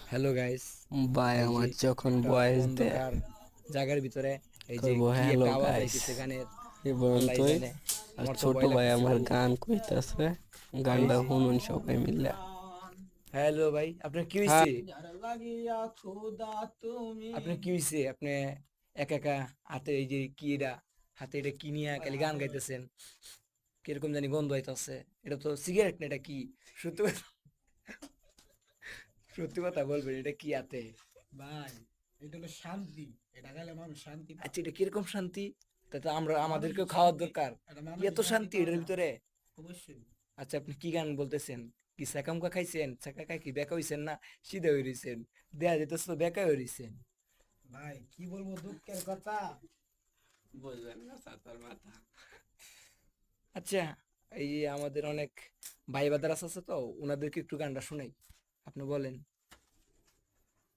Hello guys. ভাই এই যে আমার যখন একটা বয়স দেয় অন্ধকার জায়গার ভিতরে এই যে করবো কি হ্যালো একটা আওয়াজ গাইস আইতেছে গানের, বলুন আল্লাহ তুই। জানে। আর আমার তো ছোট ভয় ভাই লাগতেছে আমার খুব। গান কইতাছে, এই গানটা যে শুনুন সবাই মিলে। হ্যালো ভাই, আপনার কি হ্যাঁ, হইছে? আপনার কি হইছে? আপনি একা একা হাতে এই যে কি এটা, হাতে এটা কি নিয়ে খালি গান গাইতেছেন? কিরকম জানি গন্ধ হইতাছে। এটা তো সিগারেট না, এটা কি? সত্যি কথা, সত্যি কথা বলবেন, এটা কি হাতে? ভাই, এটা হলো শান্তি। এটা খেলে মানুষ শান্তি আচ্ছা, পায়। এটা কিরকম শান্তি? তা তো আমরা মানসিক আমাদেরকেও খাওয়ার শান্তি। দরকার। এটা কি মানসিক এত শান্তি শান্তি পাওয়া এটার যায় ভিতরে? অবশ্যই। আচ্ছা, আপনি কি গান বলতেছেন? কি সাকামকা খাইছেন? সাকা খাই কি বেকা হইছেন না সিধা হয়ে রইছেন? দেয়া যেতেছে তো বেকা হয়ে রইছেন। ভাই কি বলবো, দুঃখের কথা। বলবেন না সাতার মাথা। আচ্ছা, এই যে আমাদের অনেক ভাই বাদার আছে তো, ওনাদেরকে একটু গানটা শোনাই, আপনি বলেন।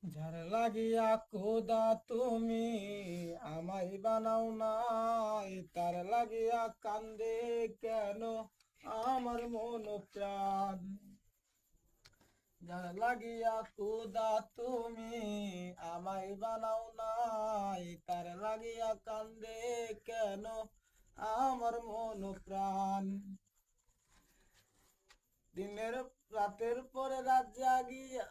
যার লাগিয়া খোদা তুমি আমায় বানাও নাই, তার লাগিয়া কান্দে কেন আমার মন প্রাণ। যার লাগিয়া খোদা তুমি আমায় বানাও নাই, তার লাগিয়া কান্দে কেন আমার মন প্রাণ। দিনের রাতের পরে রাত জাগিয়া